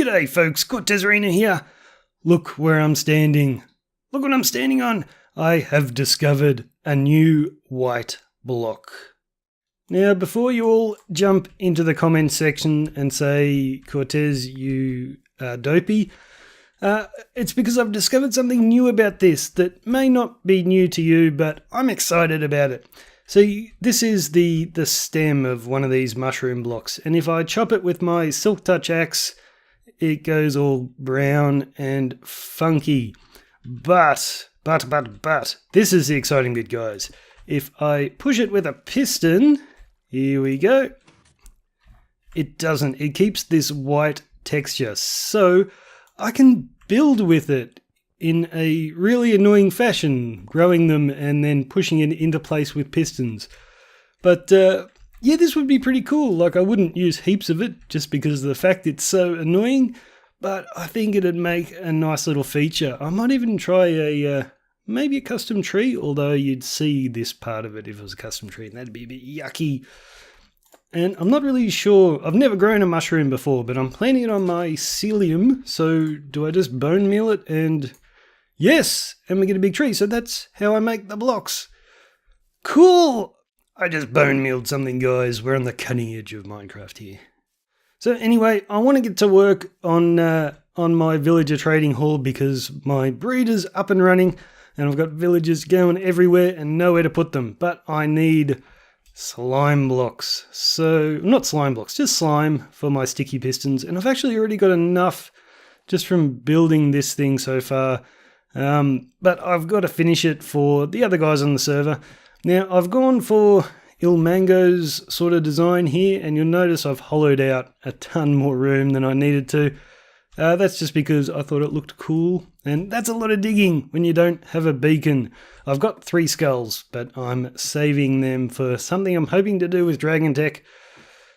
G'day folks, Cortezerino here. Look where I'm standing. Look what I'm standing on. I have discovered a new white block. Now, before you all jump into the comments section and say, Cortez, you are dopey, it's because I've discovered something new about this that may not be new to you, but I'm excited about it. See, this is the stem of one of these mushroom blocks, and if I chop it with my Silk Touch axe, it goes all brown and funky. But, this is the exciting bit, guys. If I push it with a piston, here we go, it doesn't. It keeps this white texture, so I can build with it in a really annoying fashion, growing them and then pushing it into place with pistons. But yeah, this would be pretty cool. Like, I wouldn't use heaps of it just because of the fact it's so annoying, but I think it'd make a nice little feature. I might even try maybe a custom tree, although you'd see this part of it if it was a custom tree, and that'd be a bit yucky. And I'm not really sure, I've never grown a mushroom before, but I'm planting it on my psyllium, so do I just bone meal it and... Yes, and we get a big tree, so that's how I make the blocks. Cool! I just bone mealed something, guys. We're on the cutting edge of Minecraft here. So anyway, I want to get to work on my villager trading hall because my breeder's up and running, and I've got villagers going everywhere and nowhere to put them. But I need slime blocks. So, not slime blocks, just slime for my sticky pistons. And I've actually already got enough just from building this thing so far. But I've got to finish it for the other guys on the server. Now, I've gone for Ilmango's sort of design here, and you'll notice I've hollowed out a ton more room than I needed to. That's just because I thought it looked cool, and that's a lot of digging when you don't have a beacon. I've got 3 skulls, but I'm saving them for something I'm hoping to do with Dragon Tech.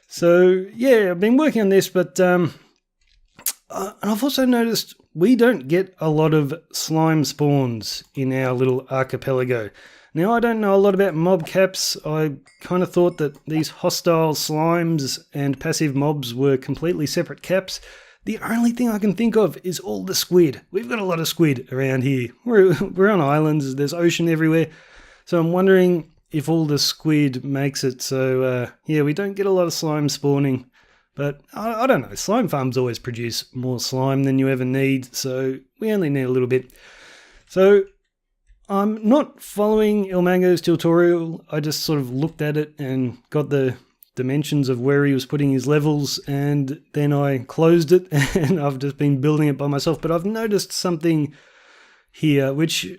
So, yeah, I've been working on this, but I've also noticed we don't get a lot of slime spawns in our little archipelago. Now, I don't know a lot about mob caps. I kind of thought that these hostile slimes and passive mobs were completely separate caps. The only thing I can think of is all the squid. We've got a lot of squid around here. We're on islands, there's ocean everywhere. So I'm wondering if all the squid makes it so, yeah, we don't get a lot of slime spawning. But I don't know, slime farms always produce more slime than you ever need, so we only need a little bit. So I'm not following Ilmango's tutorial, I just sort of looked at it and got the dimensions of where he was putting his levels, and then I closed it and I've just been building it by myself. But I've noticed something here which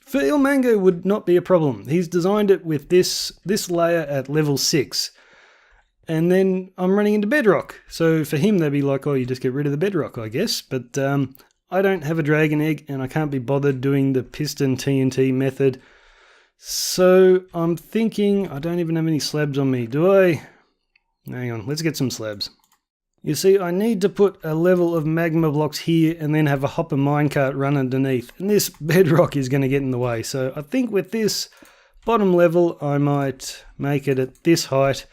for Ilmango would not be a problem. He's designed it with this layer at level 6. And then I'm running into bedrock. So for him, they'd be like, oh, you just get rid of the bedrock, I guess. But I don't have a dragon egg, and I can't be bothered doing the piston TNT method. So I'm thinking, I don't even have any slabs on me, do I? Hang on, let's get some slabs. You see, I need to put a level of magma blocks here and then have a hopper minecart run underneath. And this bedrock is going to get in the way. So I think with this bottom level, I might make it at this height.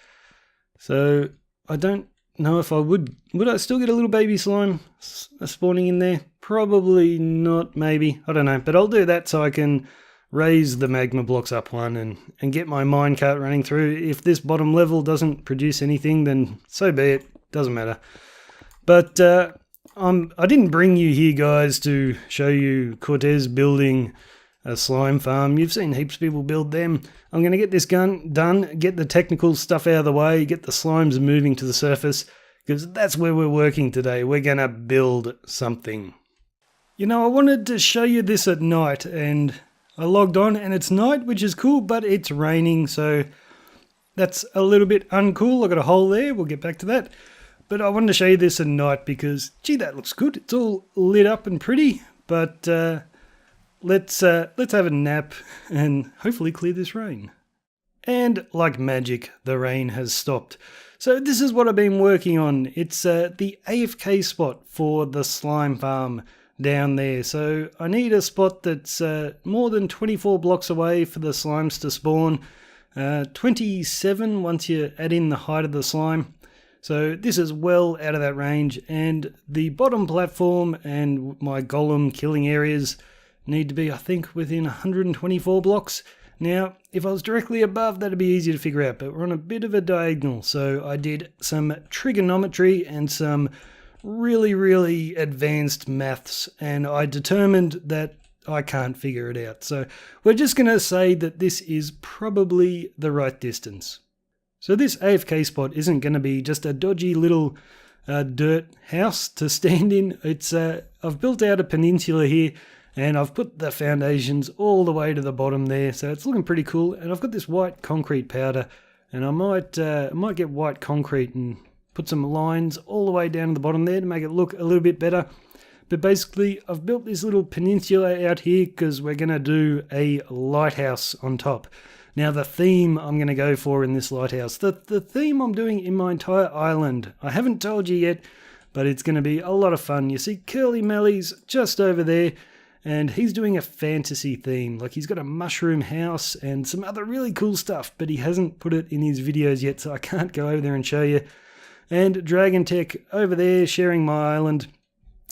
So I don't know if I would I still get a little baby slime spawning in there? Probably not, maybe, I don't know, but I'll do that so I can raise the magma blocks up one and get my minecart running through. If this bottom level doesn't produce anything, then so be it, doesn't matter. But I didn't bring you here, guys, to show you Cortez building a slime farm. You've seen heaps of people build them. I'm going to get this gun done, get the technical stuff out of the way, get the slimes moving to the surface, because that's where we're working today. We're going to build something. You know, I wanted to show you this at night, and I logged on, and it's night, which is cool, but it's raining, so that's a little bit uncool. I've got a hole there. We'll get back to that. But I wanted to show you this at night because, gee, that looks good. It's all lit up and pretty, but... Let's have a nap and hopefully clear this rain. And like magic, the rain has stopped. So this is what I've been working on. It's the AFK spot for the slime farm down there. So I need a spot that's more than 24 blocks away for the slimes to spawn. 27 once you add in the height of the slime. So this is well out of that range, and the bottom platform and my golem killing areas need to be, I think, within 124 blocks. Now, if I was directly above, that'd be easy to figure out, but we're on a bit of a diagonal, so I did some trigonometry and some really, really advanced maths, and I determined that I can't figure it out. So we're just going to say that this is probably the right distance. So this AFK spot isn't going to be just a dodgy little dirt house to stand in. It's I've built out a peninsula here, and I've put the foundations all the way to the bottom there, so it's looking pretty cool. And I've got this white concrete powder, and I might get white concrete and put some lines all the way down to the bottom there to make it look a little bit better. But basically, I've built this little peninsula out here because we're going to do a lighthouse on top. Now, the theme I'm going to go for in this lighthouse, the theme I'm doing in my entire island, I haven't told you yet, but it's going to be a lot of fun. You see Curly Melly's just over there, and he's doing a fantasy theme. Like, he's got a mushroom house and some other really cool stuff, but he hasn't put it in his videos yet, so I can't go over there and show you. And Dragon Tech over there sharing my island.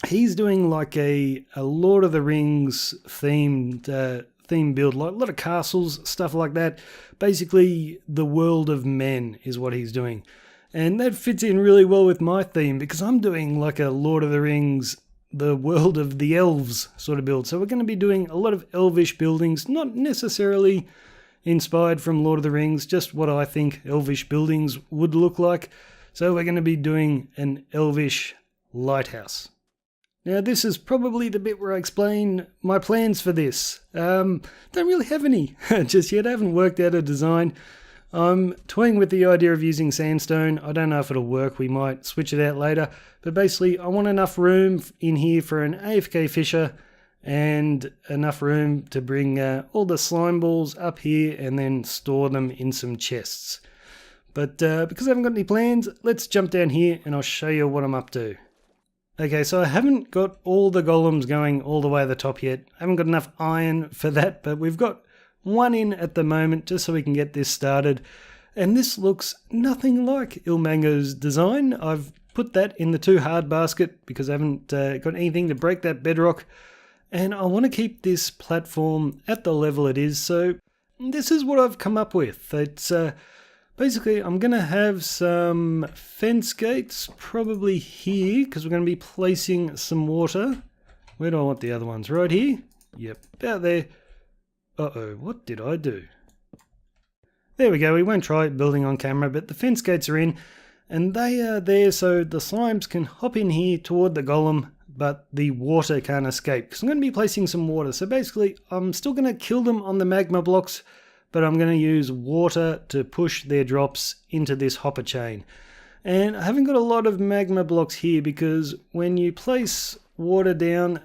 He's doing like a Lord of the Rings themed theme build, like a lot of castles, stuff like that. Basically, the world of men is what he's doing. And that fits in really well with my theme because I'm doing like a Lord of the Rings, the world of the elves sort of build. So we're going to be doing a lot of elvish buildings, not necessarily inspired from Lord of the Rings, just what I think elvish buildings would look like. So we're going to be doing an Elvish Lighthouse. Now, this is probably the bit where I explain my plans for this. Don't really have any just yet. I haven't worked out a design. I'm toying with the idea of using sandstone. I don't know if it'll work. We might switch it out later. But basically, I want enough room in here for an AFK fisher and enough room to bring all the slime balls up here and then store them in some chests. But because I haven't got any plans, let's jump down here and I'll show you what I'm up to. Okay, so I haven't got all the golems going all the way to the top yet. I haven't got enough iron for that, but we've got one in at the moment just so we can get this started. And this looks nothing like Ilmango's design. I've put that in the too hard basket because I haven't got anything to break that bedrock. And I want to keep this platform at the level it is, so this is what I've come up with. It's basically, I'm going to have some fence gates probably here because we're going to be placing some water. Where do I want the other ones? Right here? Yep, about there. Uh-oh, what did I do? There we go. We won't try building on camera, but the fence gates are in and they are there so the slimes can hop in here toward the golem, but the water can't escape because I'm going to be placing some water. So basically, I'm still going to kill them on the magma blocks, but I'm going to use water to push their drops into this hopper chain. And I haven't got a lot of magma blocks here because when you place water down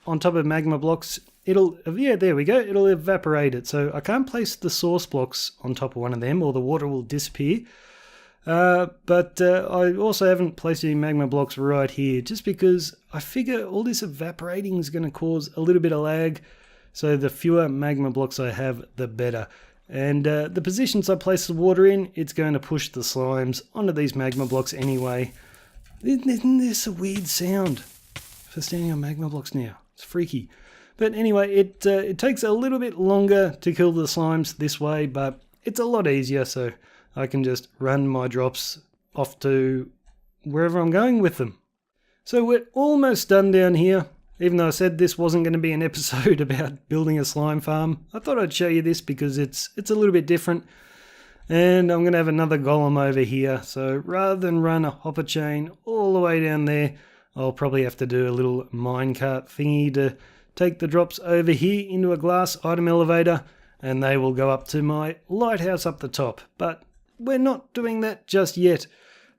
on top of magma blocks, there we go, it'll evaporate it. So I can't place the source blocks on top of one of them or the water will disappear. But I also haven't placed any magma blocks right here just because I figure all this evaporating is going to cause a little bit of lag. So the fewer magma blocks I have, the better. And the positions I place the water in, it's going to push the slimes onto these magma blocks anyway. Isn't this a weird sound for standing on magma blocks now? It's freaky. But anyway, it takes a little bit longer to kill the slimes this way, but it's a lot easier, so I can just run my drops off to wherever I'm going with them. So we're almost done down here. Even though I said this wasn't going to be an episode about building a slime farm, I thought I'd show you this because it's a little bit different. And I'm going to have another golem over here. So rather than run a hopper chain all the way down there, I'll probably have to do a little minecart thingy to take the drops over here into a glass item elevator, and they will go up to my lighthouse up the top. But we're not doing that just yet.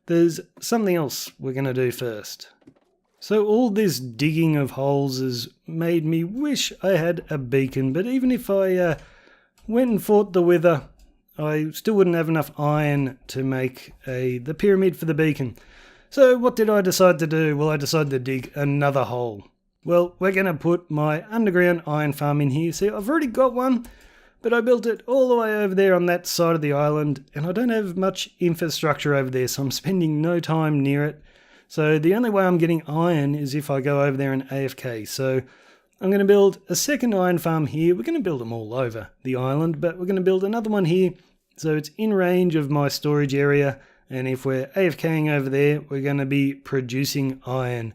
There's something else we're going to do first. So all this digging of holes has made me wish I had a beacon, but even if I went and fought the Wither, I still wouldn't have enough iron to make the pyramid for the beacon. So what did I decide to do? Well, I decided to dig another hole. Well, we're going to put my underground iron farm in here. See, I've already got one, but I built it all the way over there on that side of the island, and I don't have much infrastructure over there, so I'm spending no time near it. So the only way I'm getting iron is if I go over there and AFK. So I'm going to build a second iron farm here. We're going to build them all over the island, but we're going to build another one here so it's in range of my storage area. And if we're AFKing over there, we're going to be producing iron.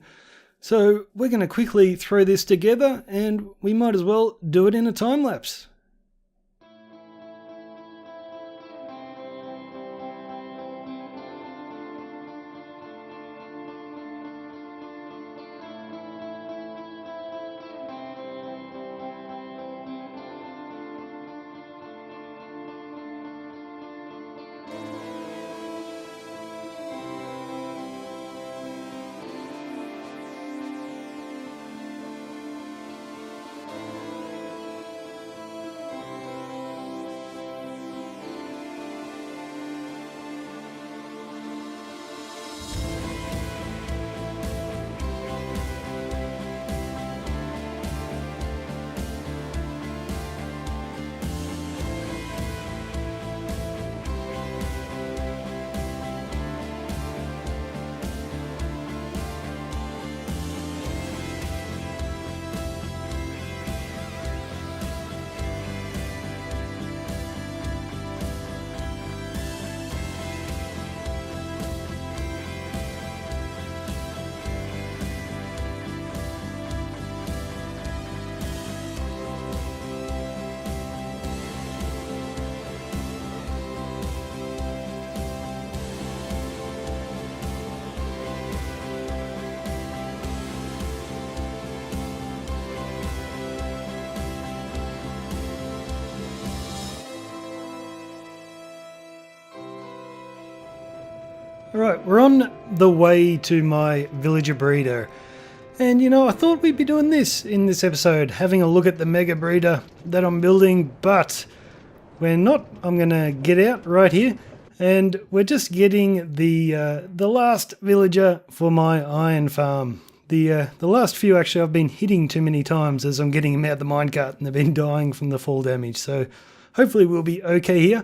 So we're going to quickly throw this together, and we might as well do it in a time lapse. Alright, we're on the way to my villager breeder. And you know, I thought we'd be doing this in this episode, having a look at the mega breeder that I'm building, but we're not. I'm going to get out right here, and we're just getting the last villager for my iron farm. The last few actually I've been hitting too many times as I'm getting them out the minecart, and they've been dying from the fall damage, so hopefully we'll be okay here.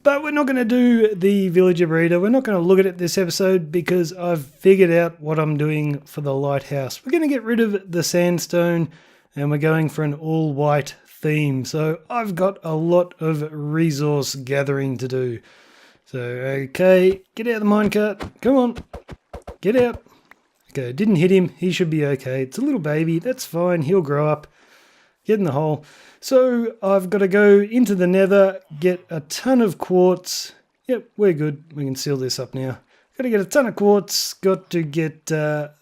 But we're not going to do the villager breeder. We're not going to look at it this episode because I've figured out what I'm doing for the lighthouse. We're going to get rid of the sandstone and we're going for an all-white theme. So I've got a lot of resource gathering to do. So, okay, get out of the minecart. Come on, get out. Okay, didn't hit him. He should be okay. It's a little baby. That's fine. He'll grow up. Get in the hole. So I've got to go into the nether, get a ton of quartz. Yep, we're good. We can seal this up now. Got to get a ton of quartz. Got to get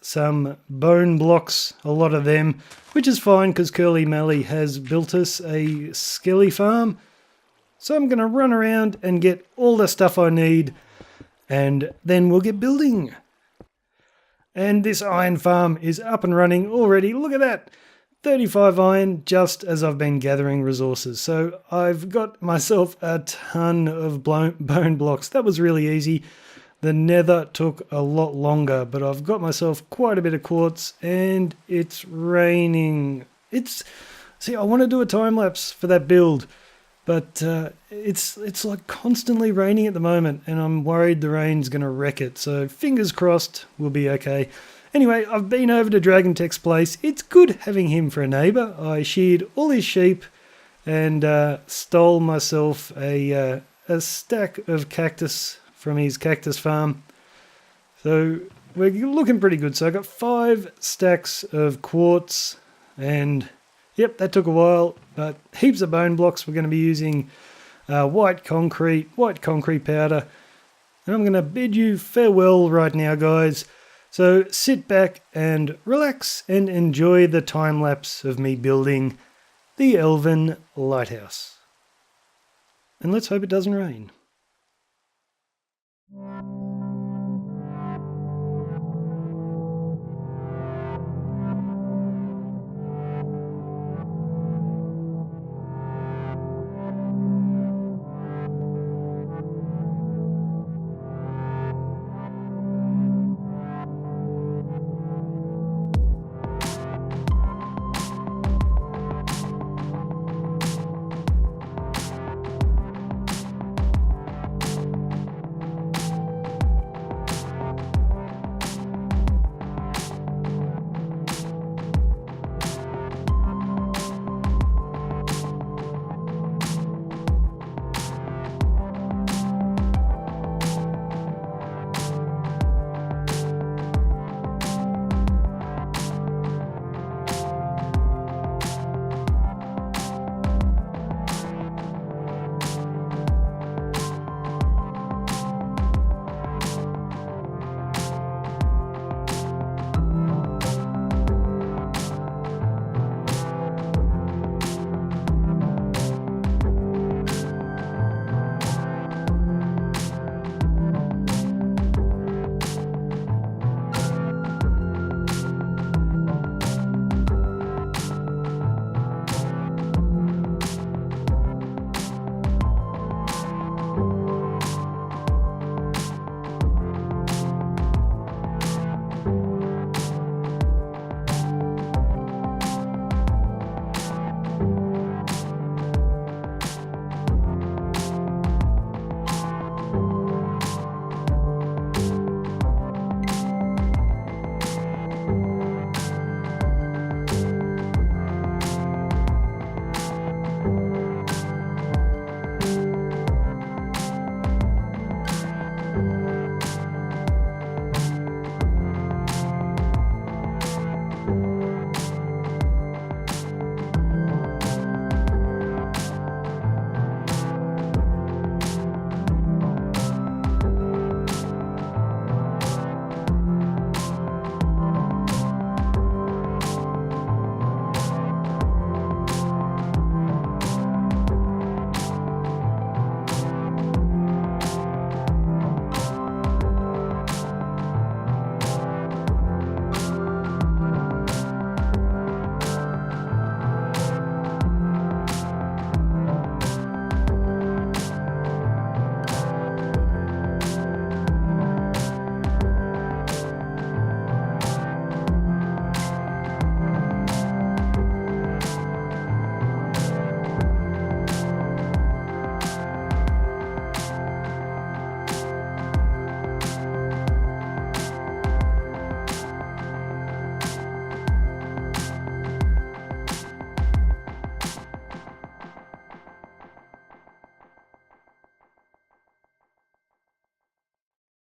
some bone blocks, a lot of them, which is fine because Curly Mally has built us a skelly farm. So I'm going to run around and get all the stuff I need, and then we'll get building. And this iron farm is up and running already. Look at that. 35 iron just as I've been gathering resources. So I've got myself a ton of bone blocks. That was really easy. The nether took a lot longer, but I've got myself quite a bit of quartz and it's raining. See, I want to do a time lapse for that build, but it's like constantly raining at the moment and I'm worried the rain's going to wreck it. So fingers crossed we'll be okay. Anyway, I've been over to Dragon Tech's place. It's good having him for a neighbour. I sheared all his sheep and stole myself a stack of cactus from his cactus farm. So we're looking pretty good. So I got 5 stacks of quartz and yep, that took a while, but heaps of bone blocks. We're going to be using white concrete powder. And I'm going to bid you farewell right now, guys. So sit back and relax and enjoy the time lapse of me building the Elven Lighthouse. And let's hope it doesn't rain.